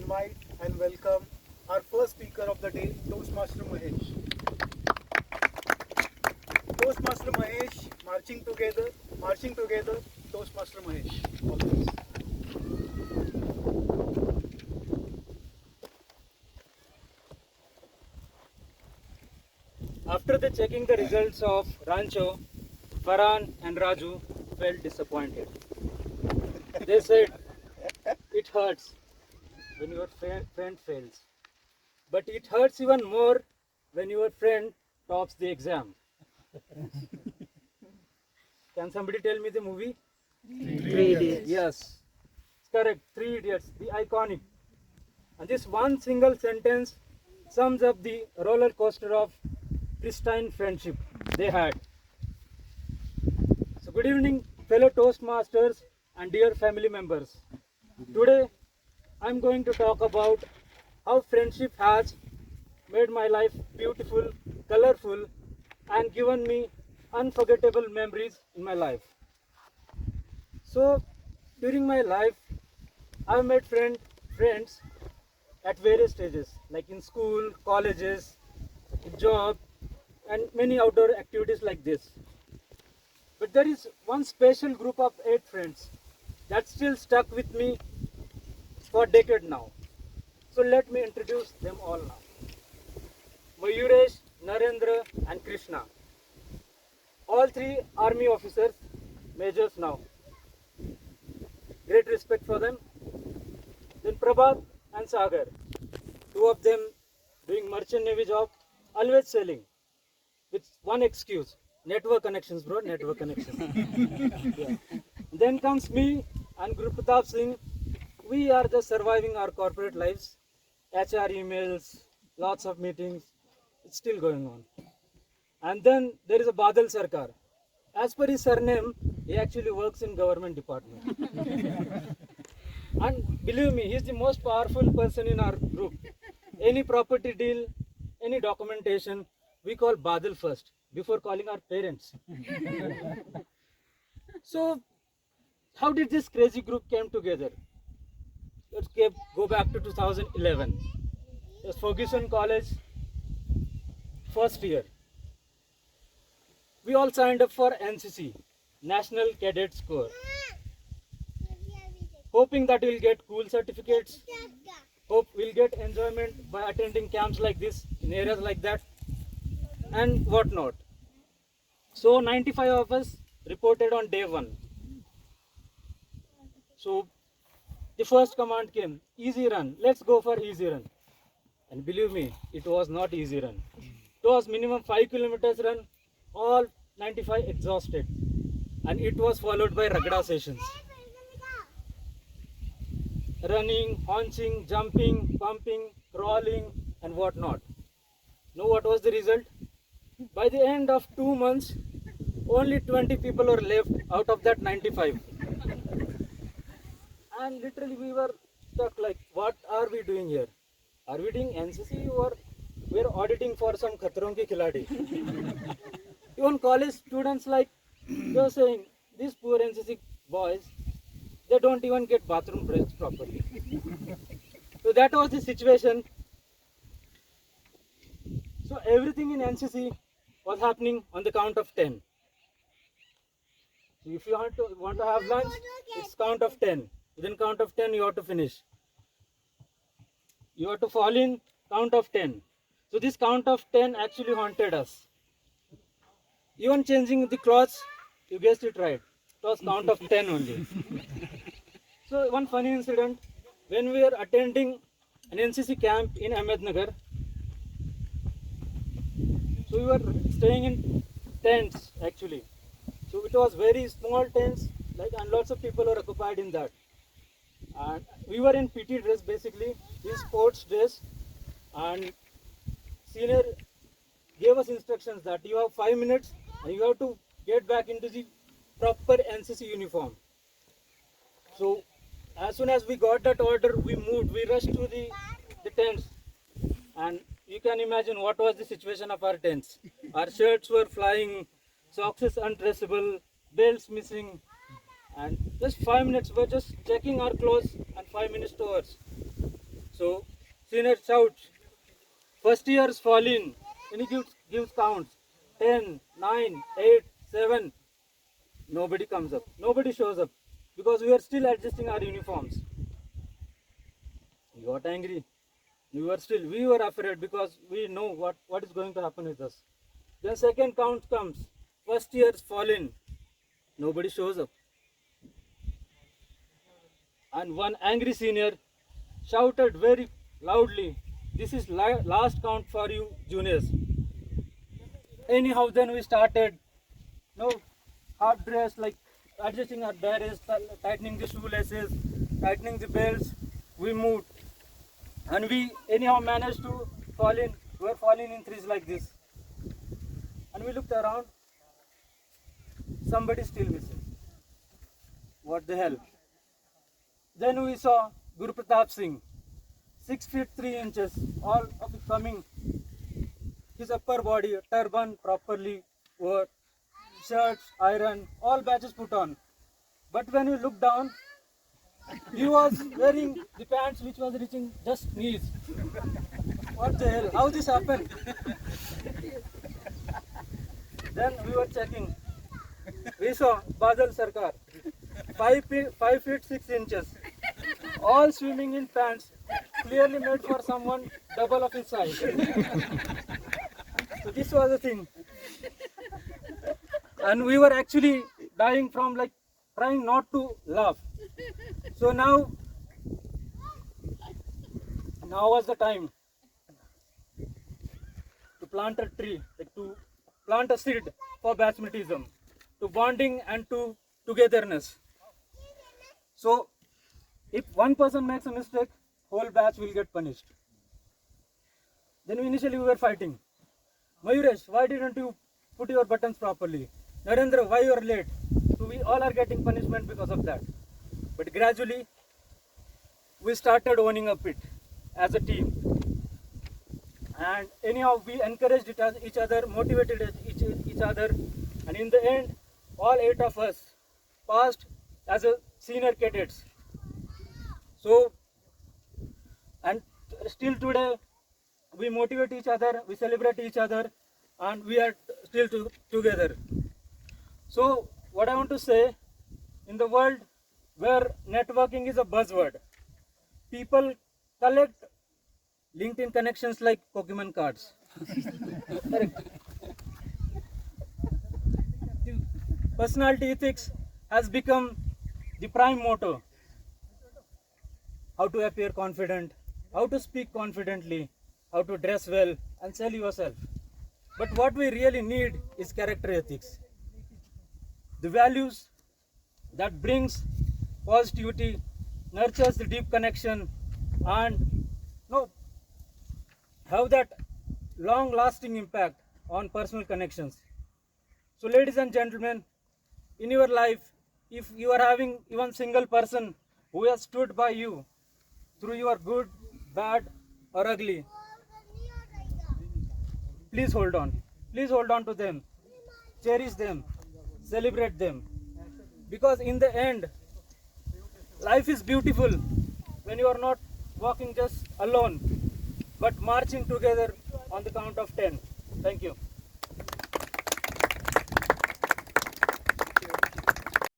invite and welcome our first speaker of the day, Toastmaster Mahesh. Toastmaster Mahesh, marching together, Toastmaster Mahesh. Always. After the checking the results of Rancho, Farhan and Raju felt disappointed. They said, it hurts when your friend fails. But it hurts even more when your friend tops the exam. Can somebody tell me the movie? Three Idiots. Yes, it's correct. Three Idiots, the iconic. And this one single sentence sums up the roller coaster of pristine friendship they had. So, good evening, fellow Toastmasters and dear family members. Today, I'm going to talk about how friendship has made my life beautiful, colorful, and given me unforgettable memories in my life. So, during my life, I've made friends at various stages, like in school, colleges, job, and many outdoor activities like this. But there is one special group of 8 friends that still stuck with me for a decade now. So let me introduce them all now. Mayuresh, Narendra, and Krishna. All three army officers, majors now. Great respect for them. Then Prabhat and Sagar. Two of them doing merchant navy job, always selling. With one excuse, network connections, bro, network connections. Yeah. Then comes me and Guru Pratap Singh. We are just surviving our corporate lives, HR emails, lots of meetings. It's still going on. And then there is a Badal Sarkar. As per his surname, he actually works in government department. And believe me, he's the most powerful person in our group. Any property deal, any documentation, we call Badal first before calling our parents. So, how did this crazy group came together? Go back to 2011. It was Ferguson College, first year. We all signed up for NCC, National Cadet Corps, hoping that we'll get cool certificates, hope we'll get enjoyment by attending camps like this in areas like that, and whatnot. So 95 of us reported on day 1. So the first command came, easy run, let's go for easy run. And believe me, it was not easy run. It was minimum 5 kilometers run, all 95 exhausted. And it was followed by Ragda sessions. Running, haunching, jumping, pumping, crawling, and whatnot. Know what was the result? By the end of 2 months, only 20 people were left out of that 95. And literally we were stuck like, what are we doing here? Are we doing NCC or we're auditing for some Khatron Ke Khiladi? Even college students like, they're saying, these poor NCC boys, they don't even get bathroom breaks properly. So that was the situation. So everything in NCC was happening on the count of 10. So if you want to have lunch, it's count of 10. Within count of 10, you have to finish. You have to fall in, count of 10. So this count of 10 actually haunted us. Even changing the clothes, you guessed it right. It was count of 10 only. So one funny incident, when we were attending an NCC camp in Ahmednagar, so we were staying in tents actually. So it was very small tents, like, and lots of people were occupied in that. And we were in PT dress basically, in sports dress, and senior gave us instructions that you have 5 minutes and you have to get back into the proper NCC uniform. So as soon as we got that order, we moved, we rushed to the tents, and you can imagine what was the situation of our tents. Our shirts were flying, socks untraceable, belts missing, and just 5 minutes, we're just checking our clothes and 5 minutes to ours. So, senior shouts. First years fall in. And he gives counts. 10, 9, 8, 7. Nobody comes up. Nobody shows up. Because we are still adjusting our uniforms. He got angry. We were afraid because we know what is going to happen with us. Then second count comes. First years fall in. Nobody shows up. And one angry senior shouted very loudly, "This is last count for you juniors." Anyhow, then we started, hard dress, like adjusting our berets, tightening the shoelaces, tightening the belts. We moved, and we anyhow managed to fall in. We were falling in threes like this, and we looked around. Somebody still missing. What the hell? Then we saw Guru Pratap Singh, 6 feet 3 inches, all of it coming. His upper body, turban properly wore, shirts, iron, all badges put on. But when we looked down, he was wearing the pants which was reaching just knees. What the hell? How this happened? Then we were checking. We saw Badal Sarkar, 5 feet 6 inches, all swimming in pants, clearly made for someone double of his size. So this was the thing. And we were actually dying from trying not to laugh. So now was the time to plant a tree, to plant a seed for Baptism, to bonding and to togetherness. So if one person makes a mistake, whole batch will get punished. Then initially we were fighting. Mayuresh, why didn't you put your buttons properly? Narendra, why you are late? So we all are getting punishment because of that. But gradually, we started owning up it as a team. And anyhow, we encouraged each other, motivated each other. And in the end, all 8 of us passed as a senior cadets. So, and still today, we motivate each other, we celebrate each other, and we are still together. So, what I want to say, in the world where networking is a buzzword, people collect LinkedIn connections like Pokemon cards. Correct. Personality ethics has become the prime motto. How to appear confident, how to speak confidently, how to dress well and sell yourself. But what we really need is character ethics. The values that brings positivity, nurtures the deep connection, and have that long lasting impact on personal connections. So ladies and gentlemen, in your life, if you are having even single person who has stood by you through your good, bad or ugly, please hold on. Please hold on to them. Cherish them. Celebrate them. Because in the end, life is beautiful when you are not walking just alone, but marching together on the count of 10. Thank you.